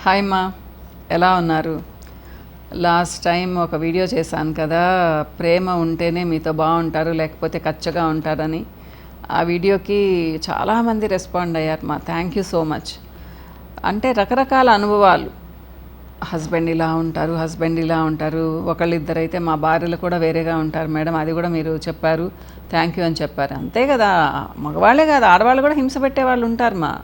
Hi మా, ఎలా ఉన్నారు? లాస్ట్ టైం ఒక వీడియో చేశాను కదా, ప్రేమ ఉంటేనే మీతో బాగుంటారు లేకపోతే కచ్చగా ఉంటారని. ఆ వీడియోకి చాలామంది రెస్పాండ్ అయ్యారు మా. Thank you so much. అంటే రకరకాల అనుభవాలు, హస్బెండ్ ఇలా ఉంటారు, హస్బెండ్ ఇలా ఉంటారు, ఒకళ్ళిద్దరైతే మా భార్యలు కూడా వేరేగా ఉంటారు మేడం, అది కూడా మీరు చెప్పారు, థ్యాంక్ యూ అని చెప్పారు. అంతే కదా, మగవాళ్ళే కాదు ఆడవాళ్ళు కూడా హింస పెట్టే వాళ్ళు ఉంటారు మా.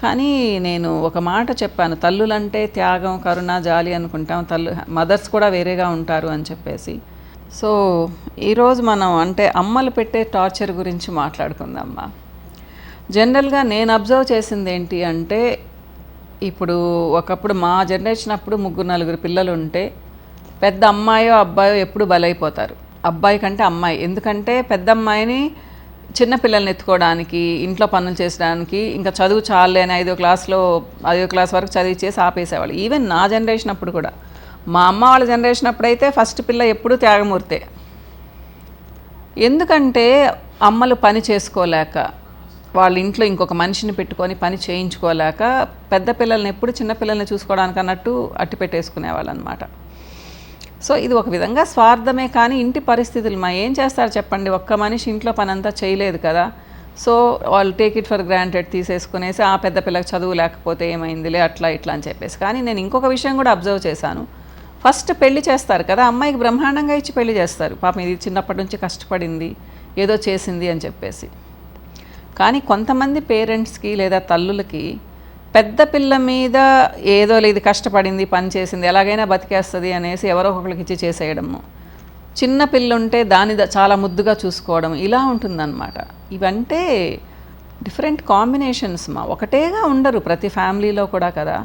కానీ నేను ఒక మాట చెప్పాను, తల్లులంటే త్యాగం, కరుణ, జాలి అనుకుంటాం, మదర్స్ కూడా వేరేగా ఉంటారు అని చెప్పేసి. సో ఈరోజు మనం అంటే అమ్మలు పెట్టే టార్చర్ గురించి మాట్లాడుకుందామ్మా. జనరల్గా నేను అబ్జర్వ్ చేసింది ఏంటి అంటే, ఇప్పుడు ఒకప్పుడు మా జనరేషన్ అప్పుడు 3-4 పిల్లలు ఉంటే పెద్ద అమ్మాయో అబ్బాయో ఎప్పుడు బలైపోతారు. అబ్బాయి కంటే అమ్మాయి, ఎందుకంటే పెద్ద అమ్మాయిని చిన్నపిల్లల్ని ఎత్తుకోవడానికి, ఇంట్లో పనులు చేసడానికి, ఇంకా చదువు చాలే అని 5వ క్లాస్ వరకు చదివించేసి ఆపేసేవాళ్ళు. ఈవెన్ నా జనరేషన్ అప్పుడు కూడా, మా అమ్మ వాళ్ళ జనరేషన్ అప్పుడైతే ఫస్ట్ పిల్ల ఎప్పుడూ త్యాగమూర్తే. ఎందుకంటే అమ్మలు పని చేసుకోలేక, వాళ్ళ ఇంట్లో ఇంకొక మనిషిని పెట్టుకొని పని చేయించుకోలేక పెద్ద పిల్లల్ని ఎప్పుడు చిన్నపిల్లల్ని చూసుకోవడానికి అన్నట్టు అట్టి పెట్టేసుకునేవాళ్ళు అనమాట. సో ఇది ఒక విధంగా స్వార్థమే, కానీ ఇంటి పరిస్థితులు మా ఏం చేస్తారు చెప్పండి, ఒక్క మనిషి ఇంట్లో పని అంతా చేయలేదు కదా. సో వాళ్ళు టేక్ ఇట్ ఫర్ గ్రాంటెడ్ తీసేసుకునేసి ఆ పెద్ద పిల్లకి చదువు లేకపోతే ఏమైందిలే అట్లా ఇట్లా అని చెప్పేసి. కానీ నేను ఇంకొక విషయం కూడా అబ్జర్వ్ చేశాను. ఫస్ట్ పెళ్లి చేస్తారు కదా, అమ్మాయికి బ్రహ్మాండంగా ఇచ్చి పెళ్లి చేస్తారు. పాపం ఇది చిన్నప్పటి నుంచి కష్టపడింది, ఏదో చేసింది అని చెప్పేసి. కానీ కొంతమంది పేరెంట్స్కి లేదా తల్లులకి పెద్ద పిల్ల మీద ఏదో లేదు, కష్టపడింది, పని చేసింది, ఎలాగైనా బతికేస్తుంది అనేసి ఎవరో ఒకరికి ఇచ్చి చేసేయడము, చిన్న పిల్ల ఉంటే దాన్ని చాలా ముద్దుగా చూసుకోవడం, ఇలా ఉంటుందన్నమాట. ఇవంటే డిఫరెంట్ కాంబినేషన్స్ మా, ఒకటేగా ఉండరు ప్రతి ఫ్యామిలీలో కూడా కదా.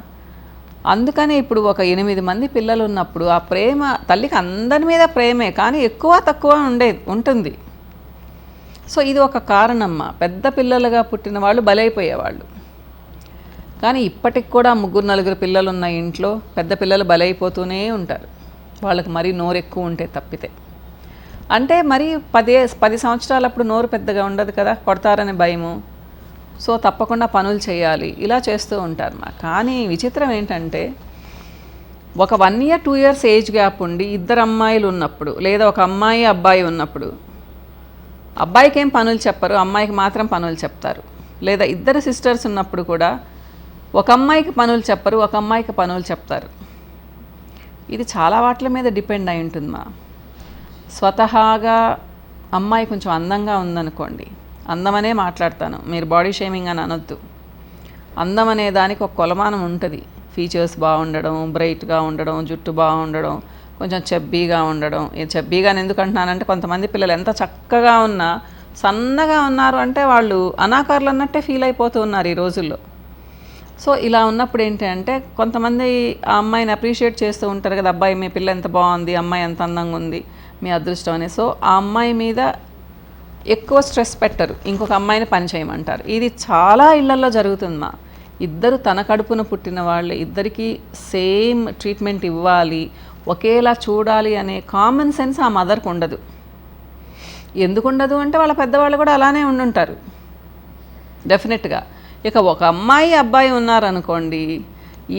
అందుకనే ఇప్పుడు ఒక 8 మంది పిల్లలు ఉన్నప్పుడు ఆ ప్రేమ, తల్లికి అందరి మీద ప్రేమే, కానీ ఎక్కువ తక్కువ ఉంటుంది. సో ఇది ఒక కారణమ్మా, పెద్ద పిల్లలుగా పుట్టిన వాళ్ళు బలైపోయేవాళ్ళు. కానీ ఇప్పటికి కూడా 3-4 పిల్లలు ఉన్న ఇంట్లో పెద్ద పిల్లలు బలైపోతూనే ఉంటారు, వాళ్ళకి మరీ నోరు ఎక్కువ ఉంటే తప్పితే. అంటే మరి 10 సంవత్సరాలప్పుడు నోరు పెద్దగా ఉండదు కదా, కొడతారని భయము. సో తప్పకుండా పనులు చేయాలి, ఇలా చేస్తూ ఉంటారు మా. కానీ విచిత్రం ఏంటంటే, ఒక 1 year 2 years ఏజ్ గ్యాప్ ఉండి 2 అమ్మాయిలు ఉన్నప్పుడు, లేదా ఒక అమ్మాయి అబ్బాయి ఉన్నప్పుడు, అబ్బాయికి ఏం పనులు చెప్పరు, అమ్మాయికి మాత్రం పనులు చెప్తారు. లేదా 2 సిస్టర్స్ ఉన్నప్పుడు కూడా ఒక అమ్మాయికి పనులు చెప్పరు, ఒక అమ్మాయికి పనులు చెప్తారు. ఇది చాలా వాటి మీద డిపెండ్ అయి ఉంటుంది మా. స్వతహాగా అమ్మాయి కొంచెం అందంగా ఉందనుకోండి, అందమనే మాట్లాడతాను, మీరు బాడీ షేమింగ్ అని అనొద్దు. అందం అనే దానికి ఒక కొలమానం ఉంటుంది. ఫీచర్స్ బాగుండడం, బ్రైట్గా ఉండడం, జుట్టు బాగుండడం, కొంచెం చెబ్బీగా ఉండడం. చెబ్బీగా ఎందుకు అంటున్నానంటే, కొంతమంది పిల్లలు ఎంత చక్కగా ఉన్నా సన్నగా ఉన్నారు అంటే వాళ్ళు అనాకారులు అన్నట్టే ఫీల్ అయిపోతూ ఉన్నారు ఈ రోజుల్లో. సో ఇలా ఉన్నప్పుడు ఏంటి అంటే, కొంతమంది ఆ అమ్మాయిని అప్రిషియేట్ చేస్తూ ఉంటారు కదా, అబ్బాయి మీ పిల్ల ఎంత బాగుంది, అమ్మాయి ఎంత అందంగా ఉంది, మీ అదృష్టం అని. సో ఆ అమ్మాయి మీద ఎక్కువ స్ట్రెస్ పెట్టరు, ఇంకొక అమ్మాయిని పని చేయమంటారు. ఇది చాలా ఇళ్లలో జరుగుతుంది మా. ఇద్దరు తన కడుపున పుట్టిన వాళ్ళు, ఇద్దరికీ సేమ్ ట్రీట్మెంట్ ఇవ్వాలి, ఒకేలా చూడాలి అనే కామన్ సెన్స్ ఆ మదర్కి ఉండదు. ఎందుకు ఉండదు అంటే, వాళ్ళ పెద్దవాళ్ళు కూడా అలానే ఉండుంటారు డెఫినెట్గా. ఇక ఒక అమ్మాయి అబ్బాయి ఉన్నారనుకోండి,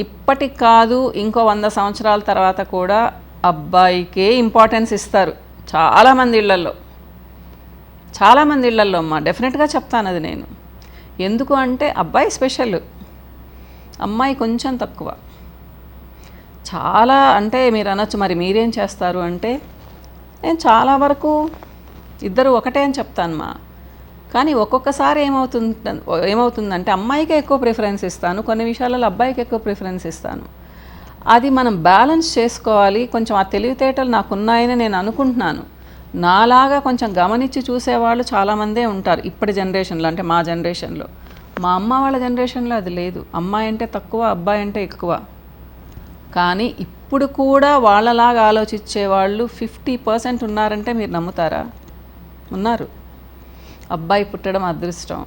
ఇప్పటికి కాదు ఇంకో 100 సంవత్సరాల తర్వాత కూడా అబ్బాయికే ఇంపార్టెన్స్ ఇస్తారు చాలామంది ఇళ్లల్లో అమ్మా. డెఫినెట్గా చెప్తాను అది నేను. ఎందుకు అంటే అబ్బాయి స్పెషల్, అమ్మాయి కొంచెం తక్కువ. చాలా అంటే మీరు అనొచ్చు, మరి మీరేం చేస్తారు అంటే, నేను చాలా వరకు ఇద్దరు ఒకటే అని చెప్తాను మా. కానీ ఒక్కొక్కసారి ఏమవుతుందంటే అమ్మాయికే ఎక్కువ ప్రిఫరెన్స్ ఇస్తాను, కొన్ని విషయాలలో అబ్బాయికి ఎక్కువ ప్రిఫరెన్స్ ఇస్తాను. అది మనం బ్యాలెన్స్ చేసుకోవాలి. కొంచెం ఆ తెలివితేటలు నాకున్నాయని నేను అనుకుంటున్నాను. నాలాగా కొంచెం గమనించి చూసేవాళ్ళు చాలామందే ఉంటారు ఇప్పటి జనరేషన్లో, అంటే మా జనరేషన్లో. మా అమ్మ వాళ్ళ జనరేషన్లో అది లేదు, అమ్మాయి అంటే తక్కువ, అబ్బాయి అంటే ఎక్కువ. కానీ ఇప్పుడు కూడా వాళ్ళలాగా ఆలోచించే వాళ్ళు 50% ఉన్నారంటే మీరు నమ్ముతారా? ఉన్నారు. అబ్బాయి పుట్టడం అదృష్టం.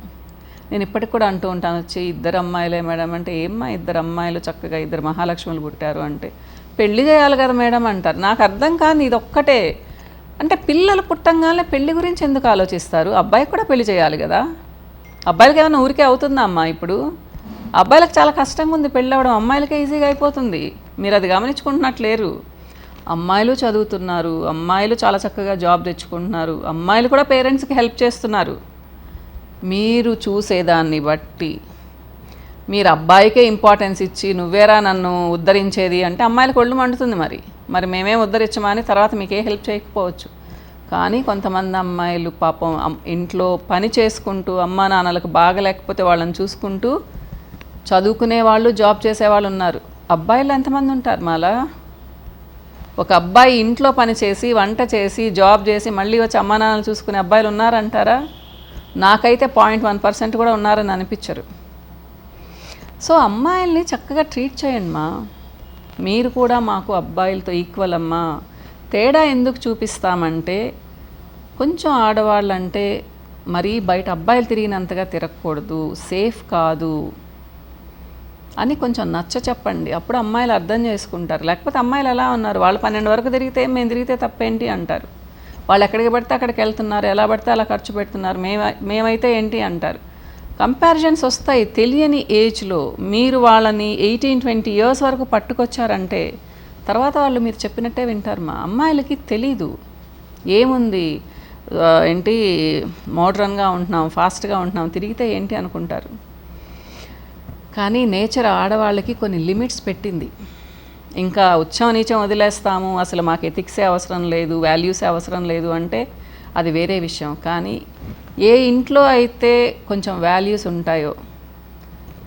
నేను ఇప్పటికి కూడా అంటూ ఉంటాను, వచ్చి 2 అమ్మాయిలే మేడం అంటే, ఏమ్మా 2 అమ్మాయిలు చక్కగా 2 మహాలక్ష్ములు పుట్టారు అంటే, పెళ్లి చేయాలి కదా మేడం అంటారు. నాకు అర్థం కాదు ఇది ఒక్కటే. అంటే పిల్లలు పుట్టంగానే పెళ్లి గురించి ఎందుకు ఆలోచిస్తారు? అబ్బాయికి కూడా పెళ్లి చేయాలి కదా. అబ్బాయిలకి ఏమైనా ఊరికే అవుతుందా అమ్మా? ఇప్పుడు అబ్బాయిలకు చాలా కష్టంగా ఉంది పెళ్ళి అవ్వడం, అమ్మాయిలకే ఈజీగా అయిపోతుంది. మీరు అది గమనించుకుంటున్నట్లేరు. అమ్మాయిలు చదువుతున్నారు, అమ్మాయిలు చాలా చక్కగా జాబ్ తెచ్చుకుంటున్నారు, అమ్మాయిలు కూడా పేరెంట్స్కి హెల్ప్ చేస్తున్నారు. మీరు చూసేదాన్ని బట్టి మీరు అబ్బాయికే ఇంపార్టెన్స్ ఇచ్చి నువ్వేరా నన్ను ఉద్ధరించేది అంటే అమ్మాయిలకు ఒళ్ళు మండుతుంది. మరి మేమేం ఉద్ధరించమా అని తర్వాత మీకే హెల్ప్ చేయకపోవచ్చు. కానీ కొంతమంది అమ్మాయిలు పాపం ఇంట్లో పని చేసుకుంటూ అమ్మా నాన్నలకు బాగలేకపోతే వాళ్ళని చూసుకుంటూ చదువుకునే వాళ్ళు, జాబ్ చేసేవాళ్ళు ఉన్నారు. అబ్బాయిలు ఎంతమంది ఉంటారు మాలా? ఒక అబ్బాయి ఇంట్లో పని చేసి, వంట చేసి, జాబ్ చేసి మళ్ళీ వచ్చి అమ్మా నాన్నలు చూసుకునే అబ్బాయిలు ఉన్నారంటారా? నాకైతే 0.1% కూడా ఉన్నారని అనిపించరు. సో అమ్మాయిల్ని చక్కగా ట్రీట్ చేయండి మా. మీరు కూడా మాకు అబ్బాయిలతో ఈక్వల్ అమ్మా. తేడా ఎందుకు చూపిస్తామంటే కొంచెం ఆడవాళ్ళంటే మరీ బయట అబ్బాయిలు తిరిగినంతగా తిరగకూడదు, సేఫ్ కాదు అని కొంచెం నచ్చ చెప్పండి. అప్పుడు అమ్మాయిలు అర్థం చేసుకుంటారు. లేకపోతే అమ్మాయిలు ఎలా ఉన్నారు, వాళ్ళు 12 వరకు తిరిగితే మేము తిరిగితే తప్పేంటి అంటారు. వాళ్ళు ఎక్కడికి పడితే అక్కడికి వెళ్తున్నారు, ఎలా పడితే అలా ఖర్చు పెడుతున్నారు, మేమైతే ఏంటి అంటారు. కంపారిజన్స్ వస్తాయి తెలియని ఏజ్లో. మీరు వాళ్ళని 18-20 ఇయర్స్ వరకు పట్టుకొచ్చారంటే తర్వాత వాళ్ళు మీరు చెప్పినట్టే వింటారు. మా అమ్మాయిలకి తెలీదు ఏముంది, ఏంటి మోడ్రన్గా ఉంటున్నాం, ఫాస్ట్గా ఉంటున్నాం, తిరిగితే ఏంటి అనుకుంటారు. కానీ నేచర్ ఆడవాళ్ళకి కొన్ని లిమిట్స్ పెట్టింది. ఇంకా ఉచ్చం నీచం వదిలేస్తాము, అసలు మాకు ఎథిక్సే అవసరం లేదు, వాల్యూసే అవసరం లేదు అంటే అది వేరే విషయం. కానీ ఏ ఇంట్లో అయితే కొంచెం వాల్యూస్ ఉంటాయో,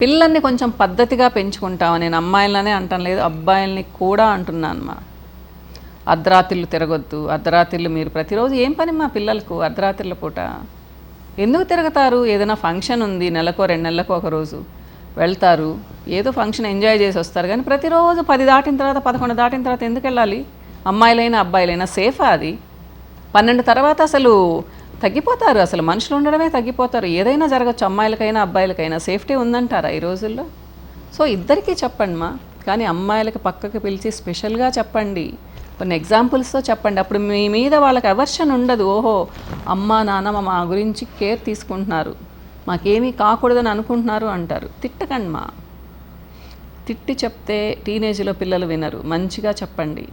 పిల్లల్ని కొంచెం పద్ధతిగా పెంచుకుంటాము. నేను అమ్మాయిలనే అంటాను లేదు, అబ్బాయిల్ని కూడా అంటున్నాను మా. అర్ధరాత్రులు తిరగొద్దు. అర్ధరాత్రులు మీరు ప్రతిరోజు ఏం పని మా పిల్లలకు అర్ధరాత్రుల పూట ఎందుకు తిరుగుతారు? ఏదైనా ఫంక్షన్ ఉంది, నెలకో 2 నెలలకు ఒక రోజు వెళ్తారు, ఏదో ఫంక్షన్ ఎంజాయ్ చేసి వస్తారు. కానీ ప్రతిరోజు 10 దాటిన తర్వాత 11 దాటిన తర్వాత ఎందుకు వెళ్ళాలి? అమ్మాయిలైనా అబ్బాయిలైనా సేఫా అది? 12 తర్వాత అసలు తగ్గిపోతారు, అసలు మనుషులు ఉండడమే తగ్గిపోతారు. ఏదైనా జరగచ్చు, అమ్మాయిలకైనా అబ్బాయిలకైనా. సేఫ్టీ ఉందంటారా ఈ రోజుల్లో? సో ఇద్దరికీ చెప్పండి మా. కానీ అమ్మాయిలకి పక్కకి పిలిచి స్పెషల్గా చెప్పండి, కొన్ని ఎగ్జాంపుల్స్తో చెప్పండి. అప్పుడు మీ మీద వాళ్ళకి అవర్షన్ ఉండదు. ఓహో అమ్మా నాన్న మా గురించి కేర్ తీసుకుంటున్నారు, మాకేమీ కాకూడదని అనుకుంటున్నారు అంటారు. తిట్టకండి మా. తిట్టి చెప్తే టీనేజ్లో పిల్లలు వినరు. మంచిగా చెప్పండి.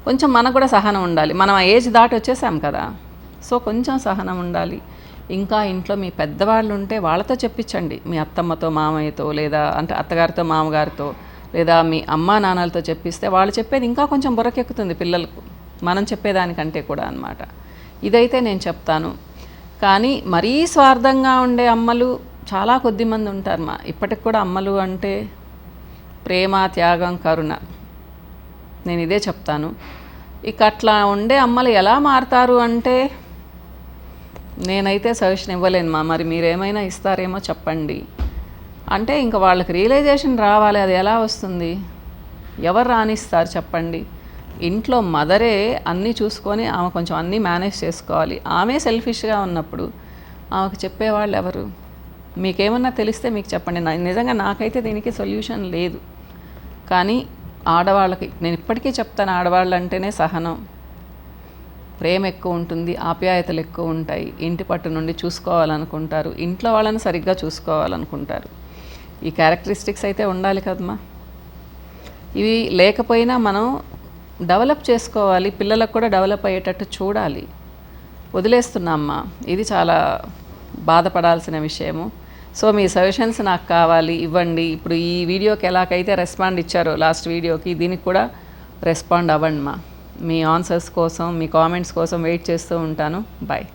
కొంచెం మనకు కూడా సహనం ఉండాలి. మనం ఆ ఏజ్ దాటి వచ్చేసాం కదా, సో కొంచెం సహనం ఉండాలి. ఇంకా ఇంట్లో మీ పెద్దవాళ్ళు ఉంటే వాళ్ళతో చెప్పించండి, మీ అత్తమ్మతో మామయ్యతో, లేదా అంటే అత్తగారితో మామగారితో, లేదా మీ అమ్మా నాన్నలతో చెప్పిస్తే వాళ్ళు చెప్పేది ఇంకా కొంచెం బుర్రకెక్కుతుంది పిల్లలకు, మనం చెప్పేదానికంటే కూడా అన్నమాట. ఇదైతే నేను చెప్తాను. కానీ మరీ స్వార్థంగా ఉండే అమ్మలు చాలా కొద్దిమంది ఉంటారు మా. ఇప్పటికి కూడా అమ్మలు అంటే ప్రేమ, త్యాగం, కరుణ. నేను ఇదే చెప్తాను. ఇక అట్లా ఉండే అమ్మలు ఎలా మారుతారు అంటే నేనైతే సజెషన్ ఇవ్వలేను మా. మరి మీరేమైనా ఇస్తారేమో చెప్పండి. అంటే ఇంకా వాళ్ళకి రియలైజేషన్ రావాలి. అది ఎలా వస్తుంది? ఎవరు రానిస్తారు చెప్పండి? ఇంట్లో మదరే అన్నీ చూసుకొని ఆమె కొంచెం అన్నీ మేనేజ్ చేసుకోవాలి. ఆమె సెల్ఫిష్గా ఉన్నప్పుడు ఆమెకు చెప్పేవాళ్ళు ఎవరు? మీకేమన్నా తెలిస్తే మీకు చెప్పండి. నిజంగా నాకైతే దీనికి సొల్యూషన్ లేదు. కానీ ఆడవాళ్ళకి నేను ఇప్పటికీ చెప్తాను, ఆడవాళ్ళు అంటేనే సహనం, ప్రేమ ఎక్కువ ఉంటుంది, ఆప్యాయతలు ఎక్కువ ఉంటాయి, ఇంటి పట్టు నుండి చూసుకోవాలనుకుంటారు, ఇంట్లో వాళ్ళని సరిగ్గా చూసుకోవాలనుకుంటారు. ఈ క్యారెక్టరిస్టిక్స్ అయితే ఉండాలి కదమ్మా. ఇవి లేకపోయినా మనం డెవలప్ చేసుకోవాలి, పిల్లలకు కూడా డెవలప్ అయ్యేటట్టు చూడాలి. వదిలేస్తున్నామ్మా, ఇది చాలా బాధపడాల్సిన విషయము. సో మీ సజెషన్స్ నాకు కావాలి, ఇవ్వండి. ఇప్పుడు ఈ వీడియోకి ఎలాగైతే రెస్పాండ్ ఇచ్చారో లాస్ట్ వీడియోకి, దీనికి కూడా రెస్పాండ్ అవ్వండి మా. మీ ఆన్సర్స్ కోసం, మీ కామెంట్స్ కోసం వెయిట్ చేస్తూ ఉంటాను. బాయ్.